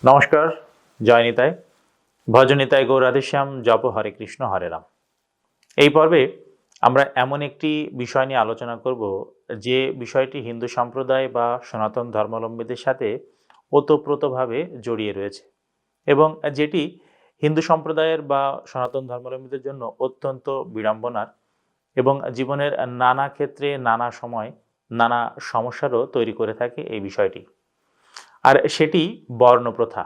নমস্কার, জয় নিতাই। ভজ নিতাই গৌর রাধেশ্যাম, জপ হরে কৃষ্ণ হরে রাম। এই পর্বে আমরা এমন একটি বিষয় নিয়ে আলোচনা করব যে বিষয়টি হিন্দু সম্প্রদায় বা সনাতন ধর্মাবলম্বীদের সাথে ওতপ্রোতভাবে জড়িয়ে রয়েছে এবং যেটি হিন্দু সম্প্রদায়ের বা সনাতন ধর্মাবলম্বীদের জন্য অত্যন্ত বিড়ম্বনার এবং জীবনের নানা ক্ষেত্রে নানা সময় নানা সমস্যারও তৈরি করে থাকে এই বিষয়টি। আর সেটি বর্ণপ্রথা।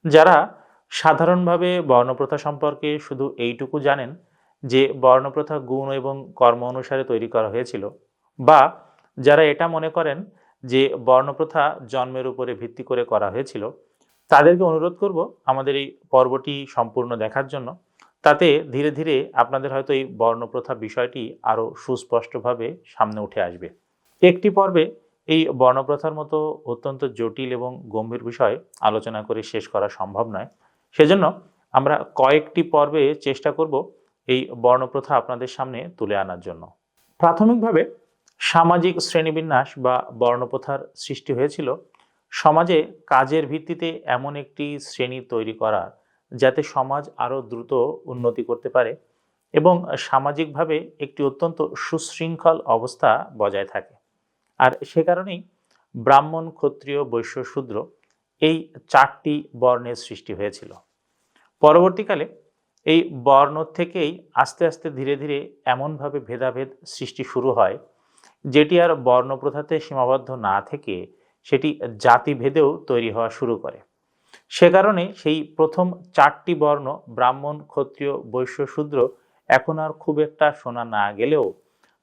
যারা সাধারণভাবে বর্ণপ্রথা সম্পর্কে শুধু এইটুকু জানেন যে বর্ণপ্রথা গুণ এবং কর্ম অনুসারে তৈরি করা হয়েছিল, বা যারা এটা মনে করেন যে বর্ণপ্রথা জন্মের উপরে ভিত্তি করে করা হয়েছিল, তাদেরকে অনুরোধ করব আমাদের এই পর্বটি সম্পূর্ণ দেখার জন্য। তাতে ধীরে ধীরে আপনাদের হয়তো এই বর্ণপ্রথা বিষয়টি আরও সুস্পষ্টভাবে সামনে উঠে আসবে। একটি পর্বে এই বর্ণপ্রথার মতো অত্যন্ত জটিল এবং গম্ভীর বিষয় আলোচনা করে শেষ করা সম্ভব নয়। সেজন্য আমরা কয়েকটি পর্বে চেষ্টা করব এই বর্ণপ্রথা আপনাদের সামনে তুলে আনার জন্য। প্রাথমিকভাবে সামাজিক শ্রেণীবিন্যাস বা বর্ণপ্রথার সৃষ্টি হয়েছিল সমাজে কাজের ভিত্তিতে এমন একটি শ্রেণী তৈরি করা, যাতে সমাজ আরও দ্রুত উন্নতি করতে পারে এবং সামাজিকভাবে একটি অত্যন্ত সুশৃঙ্খল অবস্থা বজায় থাকে। আর সে কারণেই ব্রাহ্মণ, ক্ষত্রিয়, বৈশ্য, শূদ্র এই চারটি বর্ণের সৃষ্টি হয়েছিল। পরবর্তীকালে এই বর্ণ থেকেই আস্তে আস্তে ধীরে ধীরে এমনভাবে ভেদাভেদ সৃষ্টি শুরু হয়, যেটি আর বর্ণপ্রথাতে সীমাবদ্ধ না থেকে সেটি জাতিভেদেও তৈরি হওয়া শুরু করে। সে কারণে সেই প্রথম চারটি বর্ণ ব্রাহ্মণ, ক্ষত্রিয়, বৈশ্য, শূদ্র এখন আর খুব একটা শোনা না গেলেও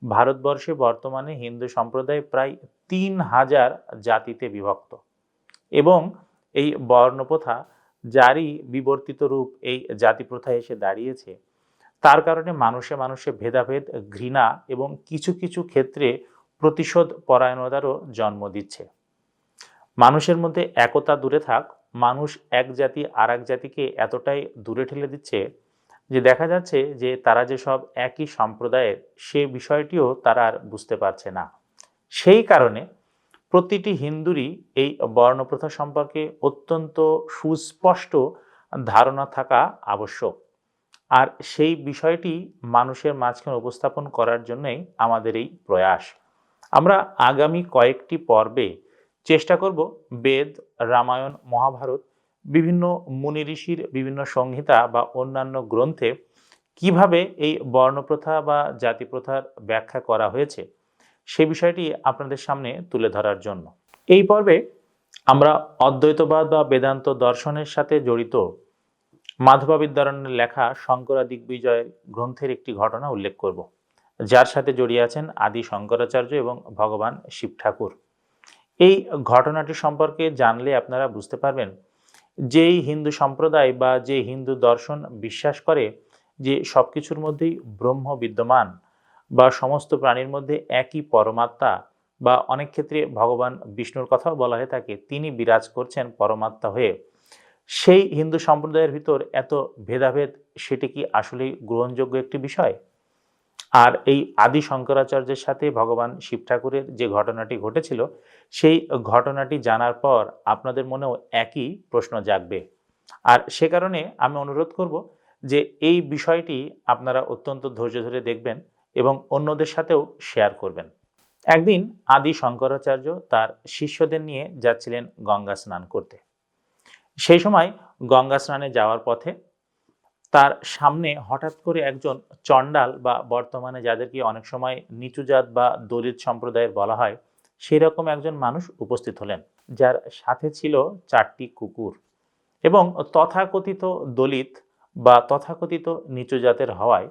ভারতবর্ষে বর্তমানে হিন্দু সম্প্রদায় প্রায় ৩,০০০ জাতিতে বিভক্ত এবং এই বর্ণপ্রথা যারই বিবর্তিত রূপ এই জাতি প্রথায় এসে দাঁড়িয়েছে, তার কারণে মানুষে মানুষে ভেদাভেদ, ঘৃণা এবং কিছু কিছু ক্ষেত্রে প্রতিশোধ পরায়ণতারও জন্ম দিচ্ছে। মানুষের মধ্যে একতা দূরে থাক, মানুষ এক জাতি আর এক জাতিকে এতটাই দূরে ঠেলে দিচ্ছে যে দেখা যাচ্ছে যে তারা যে সব একই সম্প্রদায়ের, সে বিষয়টিও তারা আর বুঝতে পারছে না। সেই কারণে প্রতিটি হিন্দুরই এই বর্ণপ্রথা সম্পর্কে অত্যন্ত সুস্পষ্ট ধারণা থাকা আবশ্যক। আর সেই বিষয়টি মানুষের মাঝখানে উপস্থাপন করার জন্যই আমাদের এই প্রয়াস। আমরা আগামী কয়েকটি পর্বে চেষ্টা করব বেদ, রামায়ণ, মহাভারত, বিভিন্ন মুনি ঋষির বিভিন্ন সংহিতা বা অন্যান্য গ্রন্থে কিভাবে এই বর্ণপ্রথা বা জাতিপ্রথার ব্যাখ্যা করা হয়েছে সে বিষয়টি আপনাদের সামনে তুলে ধরার জন্য। এই পর্বে আমরা অদ্বৈতবাদ বা বেদান্ত দর্শনের সাথে জড়িত মাধবা বিদ্যারণ্যের লেখা শঙ্করাদিগ্বিজয় গ্রন্থের একটি ঘটনা উল্লেখ করব, যার সাথে জড়িয়ে আছেন আদি শঙ্করাচার্য এবং ভগবান শিব ঠাকুর। এই ঘটনাটি সম্পর্কে জানলে আপনারা বুঝতে পারবেন যেই হিন্দু সম্প্রদায় বা যে হিন্দু দর্শন বিশ্বাস করে যে সব কিছুর মধ্যেই ব্রহ্ম বিদ্যমান, বা সমস্ত প্রাণীর মধ্যে একই পরমাত্মা, বা অনেক ক্ষেত্রে ভগবান বিষ্ণুর কথাও বলা হয়ে থাকে, তিনি বিরাজ করছেন পরমাত্মা হয়ে, সেই হিন্দু সম্প্রদায়ের ভিতর এত ভেদাভেদ, সেটি কি আসলেই গ্রহণযোগ্য একটি বিষয়? আর এই আদি শঙ্করাচার্যের সাথে ভগবান শিব ঠাকুরের যে ঘটনাটি ঘটেছিল, সেই ঘটনাটি জানার পর আপনাদের মনেও একই প্রশ্ন জাগবে। আর সে কারণে আমি অনুরোধ করব যে এই বিষয়টি আপনারা অত্যন্ত ধৈর্য ধরে দেখবেন এবং অন্যদের সাথেও শেয়ার করবেন। একদিন আদি শঙ্করাচার্য তার শিষ্যদের নিয়ে যাচ্ছিলেন গঙ্গা স্নান করতে। সেই সময় গঙ্গা স্নানে যাওয়ার পথে তার সামনে হঠাৎ করে একজন চণ্ডাল, বা বর্তমানে যাদেরকে অনেক সময় নিচু জাত বা দলিত সম্প্রদায়ের বলা হয়, সেই রকম একজন মানুষ উপস্থিত হলেন, যার সাথে ছিল 4টি কুকুর। এবং তথাকথিত দলিত বা তথাকথিত নিচু জাতের হওয়ায়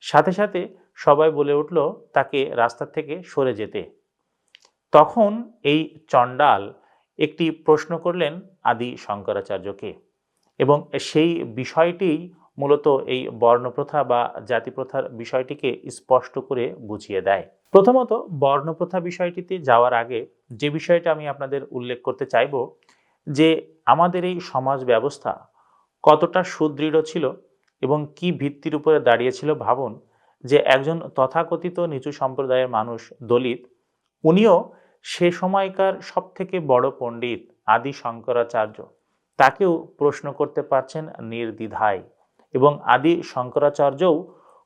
সাথে সাথে সবাই বলে উঠল তাকে রাস্তা থেকে সরে যেতে। তখন এই চণ্ডাল একটি প্রশ্ন করলেন আদি শঙ্করাচার্যকে, এবং সেই বিষয়টি মূলত এই বর্ণপ্রথা বা জাতিপ্রথার বিষয়টিকে স্পষ্ট করে বুঝিয়ে দেয়। প্রথমত, বর্ণপ্রথা বিষয়টিতে যাওয়ার আগে যে বিষয়টা আমি আপনাদের উল্লেখ করতে চাইব, যে আমাদের এই সমাজ ব্যবস্থা কতটা সুদৃঢ় ছিল এবং কি ভিত্তির উপরে দাঁড়িয়েছিল। ভাবুন যে একজন তথাকথিত নিচু সম্প্রদায়ের মানুষ, দলিত, উনিও সে সময়কার সব থেকে বড় পণ্ডিত আদি শঙ্করাচার্য, তাকেও প্রশ্ন করতে পারছেন নির্দ্বিধায়। এবং আদি শঙ্করাচার্যও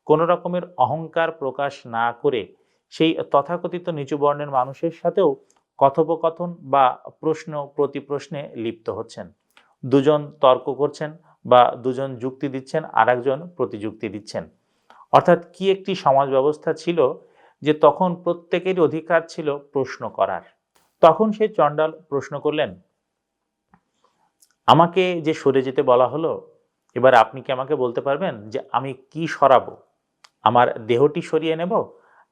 কোনো রকমের অহংকার প্রকাশ না করে সেই তথাকথিত নিচু বর্ণের মানুষের সাথেও কথোপকথন বা প্রশ্ন প্রতিপ্রশ্নে লিপ্ত হচ্ছেন। দুজন তর্ক করছেন বা দুজন যুক্তি দিচ্ছেন, আর একজন প্রতিযুক্তি দিচ্ছেন। অর্থাৎ কি একটি সমাজ ব্যবস্থা ছিল যে তখন প্রত্যেকেরই অধিকার ছিল প্রশ্ন করার। তখন সেই চণ্ডাল প্রশ্ন করলেন, আমাকে যে সরে যেতে বলা হলো, এবার আপনি কি আমাকে বলতে পারবেন যে আমি কি সরাবো? আমার দেহটি সরিয়ে নেব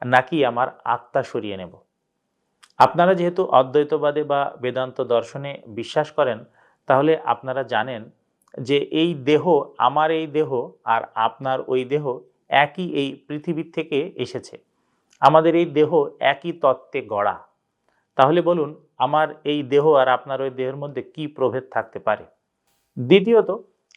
নাকি আমার আত্মা সরিয়ে নেব? আপনারা যেহেতু অদ্বৈতবাদে বা বেদান্ত দর্শনে বিশ্বাস করেন, তাহলে আপনারা জানেন যে এই দেহ, আমার এই দেহ আর আপনার ওই দেহ একই এই পৃথিবীর থেকে এসেছে। আমাদের এই দেহ একই তত্ত্বে গড়া। তাহলে বলুন, আমার এই দেহ আর আপনার ওই দেহের মধ্যে কি প্রভেদ থাকতে পারে? দ্বিতীয়ত,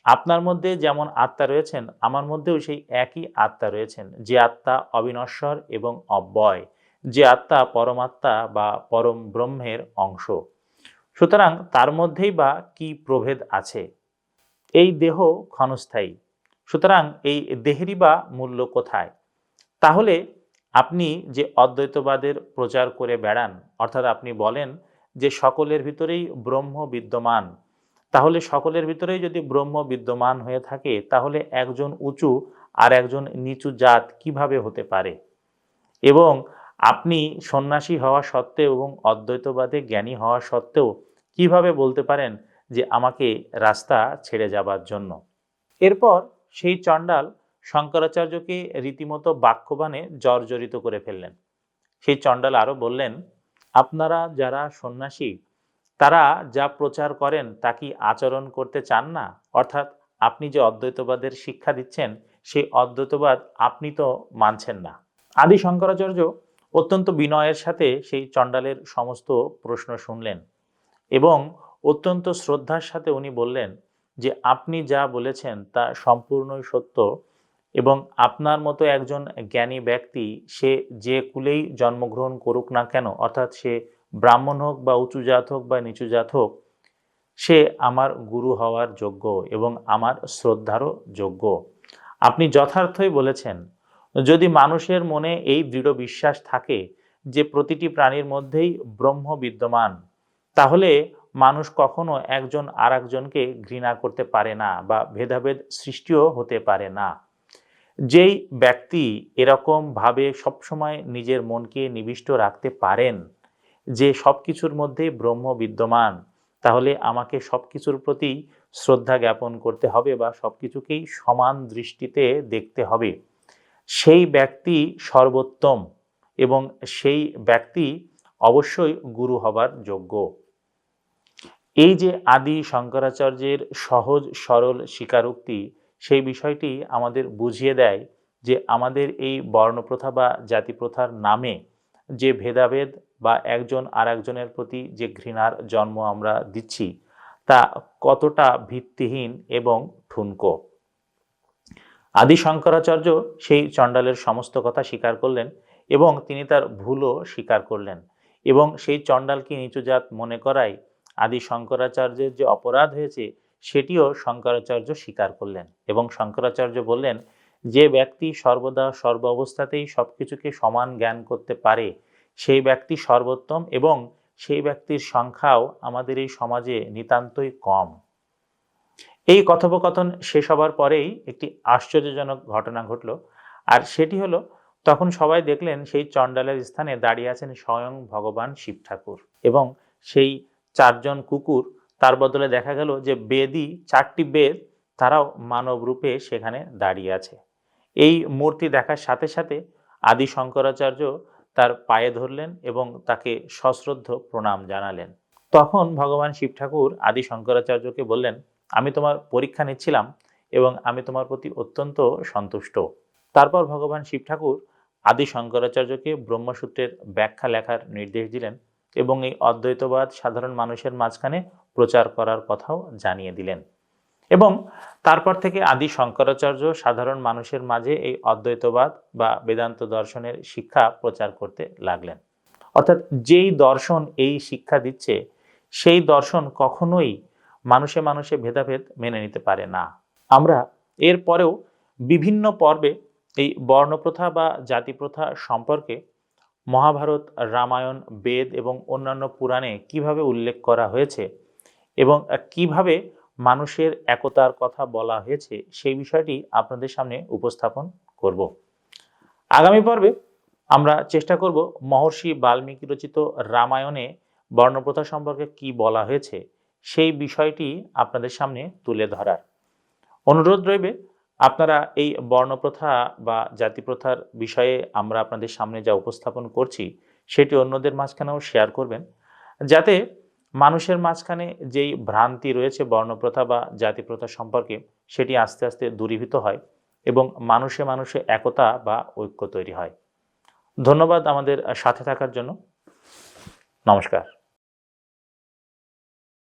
আপনার মধ্যে যেমন আত্মা রয়েছেন, আমার মধ্যেও সেই একই আত্মা রয়েছেন, যে আত্মা অবিনশ্বর এবং অব্যয়, যে আত্মা পরমাত্মা বা পরম ব্রহ্মের অংশ। সুতরাং তার মধ্যেই বা কি প্রভেদ আছে? এই দেহ ক্ষণস্থায়ী, সুতরাং এই দেহেরই বা মূল্য কোথায়? তাহলে আপনি যে অদ্বৈতবাদের প্রচার করে বেড়ান, অর্থাৎ আপনি বলেন যে সকলের ভিতরেই ব্রহ্ম বিদ্যমান, তাহলে সকলের ভিতরেই যদি ব্রহ্ম বিদ্যমান হয়ে থাকে, তাহলে একজন উঁচু আর একজন নিচু জাত কিভাবে হতে পারে? এবং আপনি সন্ন্যাসী হওয়া সত্ত্বেও এবং অদ্বৈতবাদে জ্ঞানী হওয়া সত্ত্বেও কিভাবে বলতে পারেন যে আমাকে রাস্তা ছেড়ে যাবার জন্য? এরপর সেই চণ্ডাল শঙ্করাচার্যকে রীতিমতো বাক্যবাণে জর্জরিত করে ফেললেন। সেই চণ্ডাল আরো বললেন, আপনারা যারা সন্ন্যাসী, তারা যা প্রচার করেন তা কি আচরণ করতে চান না? অর্থাৎ আপনি যে অদ্বৈতবাদের শিক্ষা দিচ্ছেন, সেই অদ্বৈতবাদ আপনি তো মানছেন না। আদি শঙ্করাচার্য অত্যন্ত বিনয়ের সাথে সেই চণ্ডালের সমস্ত প্রশ্ন শুনলেন এবং অত্যন্ত শ্রদ্ধার সাথে উনি বললেন যে আপনি যা বলেছেন তা সম্পূর্ণই সত্য, এবং আপনার মতো একজন জ্ঞানী ব্যক্তি, সে যে কুলেই জন্মগ্রহণ করুক না কেন, অর্থাৎ সে ব্রাহ্মণ হোক বা উঁচু জাত হোক বা নিচু জাত হোক, সে আমার গুরু হওয়ার যোগ্য এবং আমার শ্রদ্ধারও যোগ্য। আপনি যথার্থই বলেছেন। যদি মানুষের মনে এই দৃঢ় বিশ্বাস থাকে যে প্রতিটি প্রাণীর মধ্যেই ব্রহ্ম বিদ্যমান, তাহলে মানুষ কখনো একজন আর একজনকে ঘৃণা করতে পারে না বা ভেদাভেদ সৃষ্টিও হতে পারে না। যেই ব্যক্তি এরকম ভাবে সবসময় নিজের মনকে নিবিষ্ট রাখতে পারেন যে সবকিছুর মধ্যে ব্রহ্ম বিদ্যমান, তাহলে আমাকে সবকিছুর প্রতি শ্রদ্ধা জ্ঞাপন করতে হবে বা সবকিছুকেই সমান দৃষ্টিতে দেখতে হবে, সেই ব্যক্তি সর্বোত্তম এবং সেই ব্যক্তি অবশ্যই গুরু হবার যোগ্য। এই যে আদি শঙ্করাচার্যের সহজ সরল স্বীকারোক্তি, সেই বিষয়টি আমাদের বুঝিয়ে দেয় যে আমাদের এই বর্ণপ্রথা বা জাতিপ্রথার নামে যে ভেদাভেদ বা একজন আর একজনের প্রতি যে ঘৃণার জন্ম আমরা দিচ্ছি, তা কতটা ভিত্তিহীন এবং ঠুনকো। আদি শঙ্করাচার্য সেই চণ্ডালের সমস্ত কথা স্বীকার করলেন এবং তিনি তার ভুলও স্বীকার করলেন, এবং সেই চণ্ডালকে নিচুজাত মনে করায় আদি শঙ্করাচার্যের যে অপরাধ হয়েছে সেটিও শঙ্করাচার্য স্বীকার করলেন। এবং শঙ্করাচার্য বললেন, যে ব্যক্তি সর্বদা সর্ব অবস্থাতেই সবকিছুকে সমান জ্ঞান করতে পারে, সেই ব্যক্তি সর্বোত্তম এবং সেই ব্যক্তির সংখ্যাও আমাদের এই সমাজে নিতান্তই কম। এই কথোপকথন শেষ হবার পরেই একটি আশ্চর্যজনক ঘটনা ঘটল। আর সেটি হলো, তখন সবাই দেখলেন সেই চণ্ডালের স্থানে দাঁড়িয়ে আছেন স্বয়ং ভগবান শিব ঠাকুর, এবং সেই চারজন কুকুর, তার বদলে দেখা গেল যে বেদী, চারটি বেদ, তারাও মানব রূপে সেখানে দাঁড়িয়ে আছে। এই মূর্তি দেখার সাথে সাথে আদি শঙ্করাচার্য তার পায়ে ধরলেন এবং তাকে সশ্রদ্ধ প্রণাম জানালেন। তখন ভগবান শিব ঠাকুর আদি শঙ্করাচার্যকে বললেন, আমি তোমার পরীক্ষা নিচ্ছিলাম এবং আমি তোমার প্রতি অত্যন্ত সন্তুষ্ট। তারপর ভগবান শিব ঠাকুর আদি শঙ্করাচার্যকে ব্রহ্মসূত্রের ব্যাখ্যা লেখার নির্দেশ দিলেন এবং এই অদ্বৈতবাদ সাধারণ মানুষের মাঝখানে প্রচার করার কথাও জানিয়ে দিলেন। এবং তারপর থেকে আদি শঙ্করাচার্য সাধারণ মানুষের মাঝে এই অদ্বৈতবাদ বা বেদান্ত দর্শনের শিক্ষা প্রচার করতে লাগলেন। অর্থাৎ যেই দর্শন এই শিক্ষা দিচ্ছে, সেই দর্শন কখনোই মানুষে মানুষে ভেদাভেদ মেনে নিতে পারে না। আমরা এর পরেও বিভিন্ন পর্বে এই বর্ণপ্রথা বা জাতিপ্রথা সম্পর্কে মহাভারত, রামায়ণ, বেদ এবং অন্যান্য পুরাণে কিভাবে উল্লেখ করা হয়েছে এবং কিভাবে মানুষের একতার কথা বলা হয়েছে সেই বিষয়টি আপনাদের সামনে উপস্থাপন করব। আগামী পর্বে আমরা চেষ্টা করব মহর্ষি বাল্মীকি রচিত রামায়ণে বর্ণপ্রথা সম্পর্কে কি বলা হয়েছে সেই বিষয়টি আপনাদের সামনে তুলে ধরার। অনুরোধ রইবে আপনারা এই বর্ণপ্রথা বা জাতিপ্রথার বিষয়ে আমরা আপনাদের সামনে যা উপস্থাপন করছি সেটি অন্যদের মাঝখানেও শেয়ার করবেন, যাতে মানুষের মাঝখানে যেই ভ্রান্তি রয়েছে বর্ণপ্রথা বা জাতিপ্রথা সম্পর্কে সেটি আস্তে আস্তে দূরীভূত হয় এবং মানুষে মানুষে একতা বা ঐক্য তৈরি হয়। ধন্যবাদ আমাদের সাথে থাকার জন্য। নমস্কার।